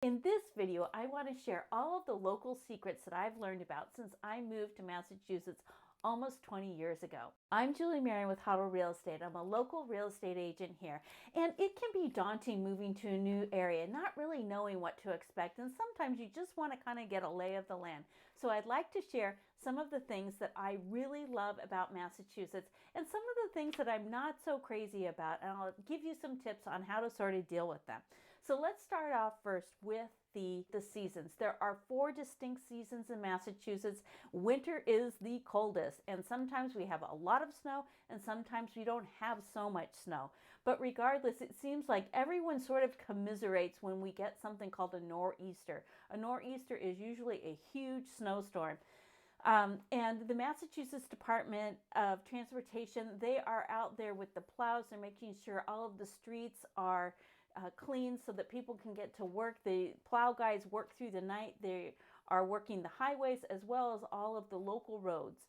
In this video, I want to share all of the local secrets that I've learned about since I moved to Massachusetts almost 20 years ago. I'm Julie Marion with Homebuyer Real Estate. I'm a local real estate agent here, and it can be daunting moving to a new area, not really knowing what to expect, and sometimes you just want to kind of get a lay of the land. So I'd like to share some of the things that I really love about Massachusetts and some of the things that I'm not so crazy about, and I'll give you some tips on how to sort of deal with them. So let's start off first with the seasons. There are 4 distinct seasons in Massachusetts. Winter is the coldest, and sometimes we have a lot of snow and sometimes we don't have so much snow. But regardless, it seems like everyone sort of commiserates when we get something called a nor'easter. A nor'easter is usually a huge snowstorm. And the Massachusetts Department of Transportation, they are out there with the plows. They're making sure all of the streets are clean so that people can get to work. The plow guys work through the night. They are working the highways as well as all of the local roads.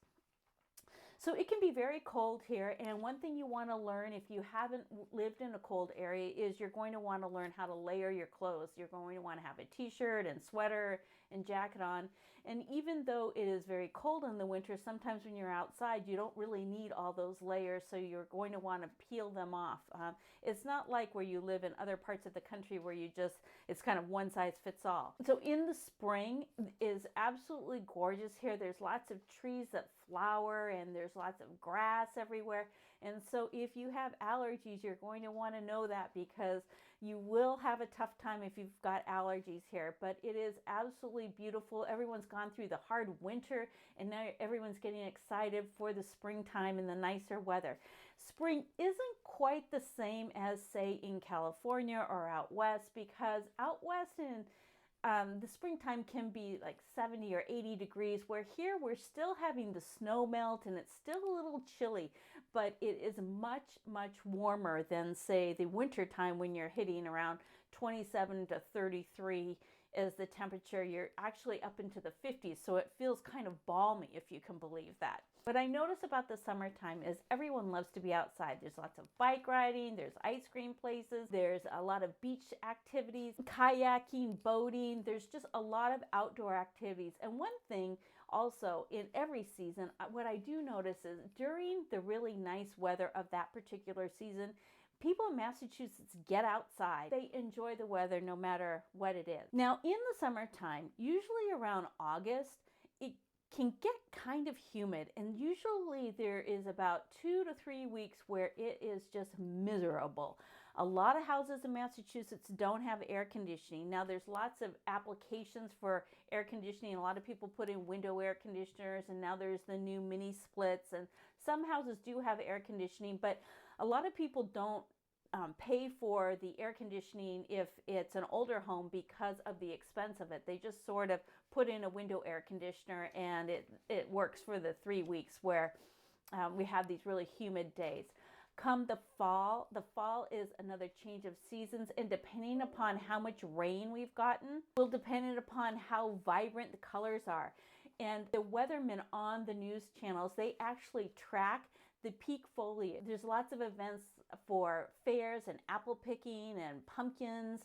So it can be very cold here, and one thing you want to learn if you haven't lived in a cold area is you're going to want to learn how to layer your clothes. You're going to want to have a t-shirt and sweater and jacket on, and even though it is very cold in the winter, sometimes when you're outside you don't really need all those layers, so you're going to want to peel them off. It's not like where you live in other parts of the country where it's kind of one size fits all. So in the spring is absolutely gorgeous here. There's lots of trees that flower and there's lots of grass everywhere, and so if you have allergies, you're going to want to know that, because you will have a tough time if you've got allergies here. But it is absolutely beautiful. Everyone's gone through the hard winter and now everyone's getting excited for the springtime and the nicer weather. Spring isn't quite the same as, say, in California or out west, because out west in the springtime can be like 70 or 80 degrees, where here we're still having the snow melt and it's still a little chilly, but it is much, much warmer than, say, the winter time when you're hitting around 27 to 33 is the temperature. You're actually up into the 50s, so it feels kind of balmy, if you can believe that. What I notice about the summertime is everyone loves to be outside. There's lots of bike riding, there's ice cream places, there's a lot of beach activities, kayaking, boating. There's just a lot of outdoor activities. And one thing also in every season, what I do notice is during the really nice weather of that particular season, people in Massachusetts get outside. They enjoy the weather no matter what it is. Now, in the summertime, usually around August, it can get kind of humid, and usually there is about 2 to 3 weeks where it is just miserable. A lot of houses in Massachusetts don't have air conditioning. Now, there's lots of applications for air conditioning. A lot of people put in window air conditioners, and now there's the new mini splits, and some houses do have air conditioning, but a lot of people don't pay for the air conditioning if it's an older home because of the expense of it. They just sort of put in a window air conditioner, and it works for the 3 weeks where we have these really humid days. Come the fall is another change of seasons, and depending upon how much rain we've gotten will depend upon how vibrant the colors are. And the weathermen on the news channels, they actually track the peak foliage. There's lots of events for fairs and apple picking and pumpkins.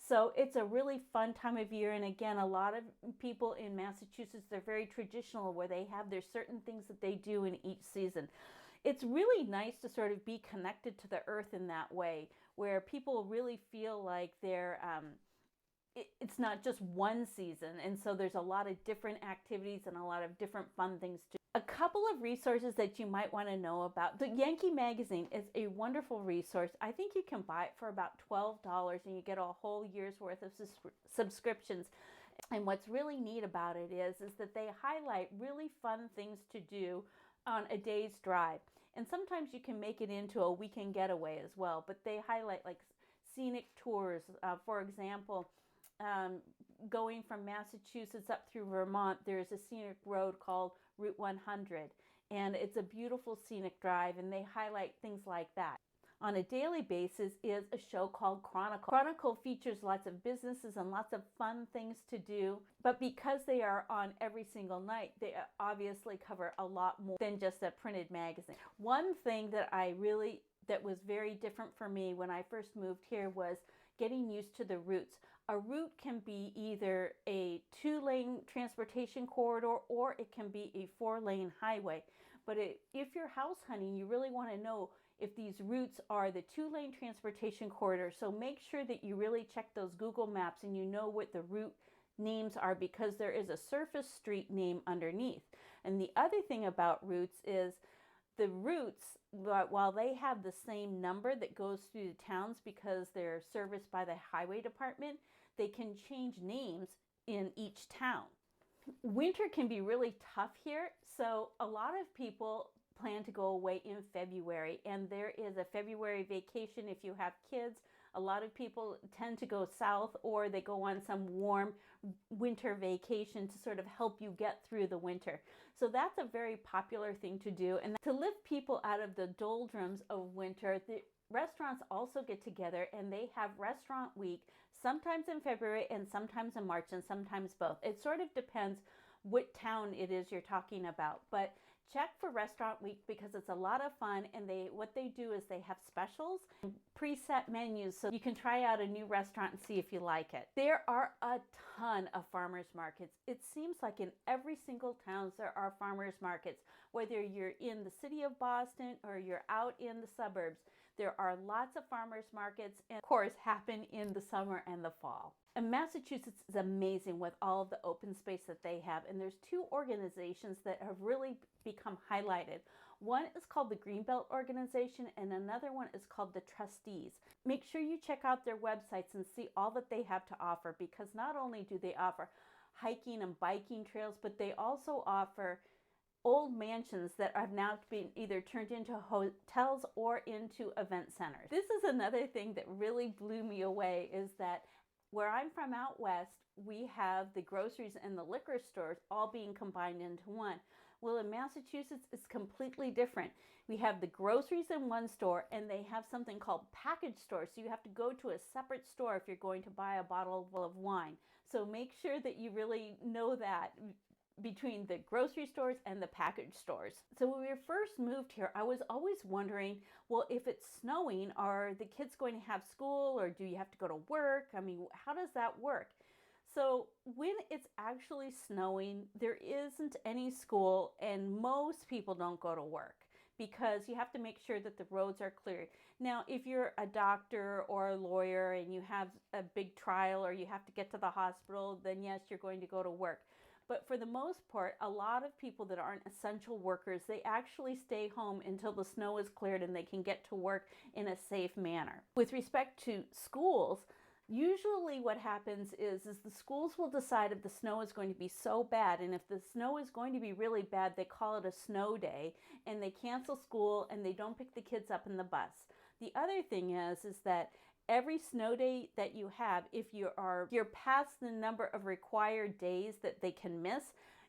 So it's a really fun time of year. And again, a lot of people in Massachusetts, they're very traditional, where they have their certain things that they do in each season. It's really nice to sort of be connected to the earth in that way, where people really feel like it's not just one season, and so there's a lot of different activities and a lot of different fun things to do. A couple of resources that you might want to know about. The Yankee magazine is a wonderful resource. I think you can buy it for about $12 and you get a whole year's worth of subscriptions. And what's really neat about it is that they highlight really fun things to do on a day's drive. And sometimes you can make it into a weekend getaway as well, but they highlight like scenic tours. For example, going from Massachusetts up through Vermont, there's a scenic road called Route 100, and it's a beautiful scenic drive, and they highlight things like that. On a daily basis is a show called Chronicle. Chronicle features lots of businesses and lots of fun things to do, but because they are on every single night, they obviously cover a lot more than just a printed magazine. One thing that was very different for me when I first moved here was getting used to the routes. A route can be either a 2-lane transportation corridor or it can be a 4-lane highway. But if you're house hunting, you really want to know if these routes are the 2-lane transportation corridor. So make sure that you really check those Google Maps and you know what the route names are, because there is a surface street name underneath. And the other thing about routes is the routes, while they have the same number that goes through the towns because they're serviced by the highway department, they can change names in each town. Winter can be really tough here, so a lot of people plan to go away in February, and there is a February vacation if you have kids. A lot of people tend to go south, or they go on some warm winter vacation to sort of help you get through the winter. So that's a very popular thing to do. And to lift people out of the doldrums of winter, the restaurants also get together and they have Restaurant Week, sometimes in February and sometimes in March and sometimes both. It sort of depends what town it is you're talking about. But check for Restaurant Week because it's a lot of fun, and what they do is they have specials and preset menus so you can try out a new restaurant and see if you like it. There are a ton of farmers markets. It seems like in every single town there are farmers markets, whether you're in the city of Boston or you're out in the suburbs. There are lots of farmers markets, and of course happen in the summer and the fall. And Massachusetts is amazing with all of the open space that they have. And there's two organizations that have really become highlighted. One is called the GREENBELT organization, and another one is called the TRUSTEES. Make sure you check out their websites and see all that they have to offer, because not only do they offer hiking and biking trails, but they also offer old mansions that have now been either turned into hotels or into event centers. This is another thing that really blew me away, is that where I'm from out west, we have the groceries and the liquor stores all being combined into one. Well, in Massachusetts, it's completely different. We have the groceries in one store, and they have something called package stores. So you have to go to a separate store if you're going to buy a bottle of wine. So make sure that you really know that between the grocery stores and the package stores. So when we first moved here, I was always wondering, well, if it's snowing, are the kids going to have school, or do you have to go to work? I mean, how does that work? So when it's actually snowing, there isn't any school, and most people don't go to work because you have to make sure that the roads are clear. Now, if you're a doctor or a lawyer and you have a big trial or you have to get to the hospital, then yes, you're going to go to work. But for the most part, a lot of people that aren't essential workers, they actually stay home until the snow is cleared and they can get to work in a safe manner. With respect to schools, usually what happens is the schools will decide if the snow is going to be so bad, and if the snow is going to be really bad, they call it a snow day, and they cancel school and they don't pick the kids up in the bus. The other thing is that every snow day that you have, if you're past the number of required days that they can miss,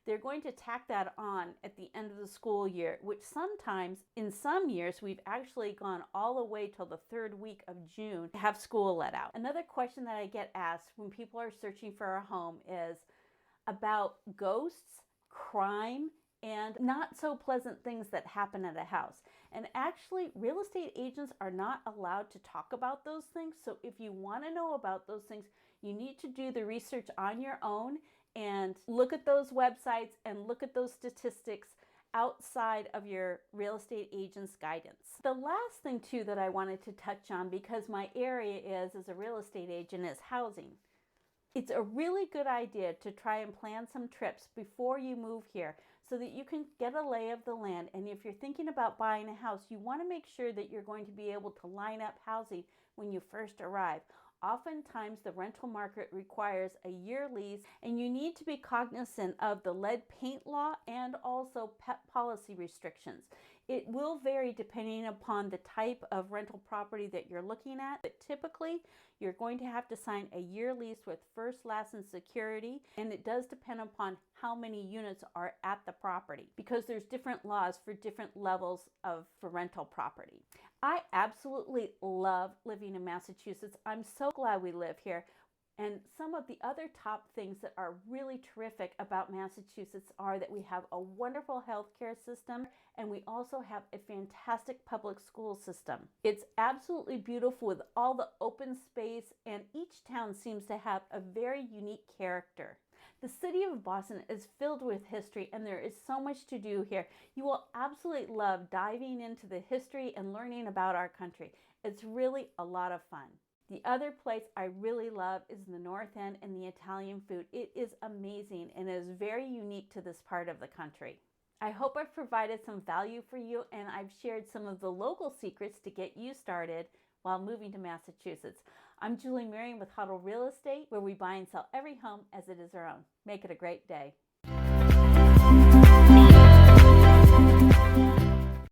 they're going to tack that on at the end of the school year, which sometimes, in some years, we've actually gone all the way till the 3rd week of June to have school let out. Another question that I get asked when people are searching for a home is about ghosts, crime, and not so pleasant things that happen at a house. And actually, real estate agents are not allowed to talk about those things. So if you want to know about those things, you need to do the research on your own and look at those websites and look at those statistics outside of your real estate agent's guidance. The last thing too that I wanted to touch on, because my area is, as a real estate agent, is housing. It's a really good idea to try and plan some trips before you move here so that you can get a lay of the land. And if you're thinking about buying a house, you want to make sure that you're going to be able to line up housing when you first arrive. Oftentimes, the rental market requires a year lease, and you need to be cognizant of the lead paint law and also pet policy restrictions. It will vary depending upon the type of rental property that you're looking at, but typically you're going to have to sign a year lease with first, last, and security, and it does depend upon how many units are at the property, because there's different laws for different levels for rental property. I absolutely love living in Massachusetts. I'm so glad we live here. And some of the other top things that are really terrific about Massachusetts are that we have a wonderful healthcare system, and we also have a fantastic public school system. It's absolutely beautiful with all the open space, and each town seems to have a very unique character. The city of Boston is filled with history, and there is so much to do here. You will absolutely love diving into the history and learning about our country. It's really a lot of fun. The other place I really love is the North End and the Italian food. It is amazing and is very unique to this part of the country. I hope I've provided some value for you, and I've shared some of the local secrets to get you started while moving to Massachusetts. I'm Julie Marion with Huddle Real Estate, where we buy and sell every home as it is our own. Make it a great day.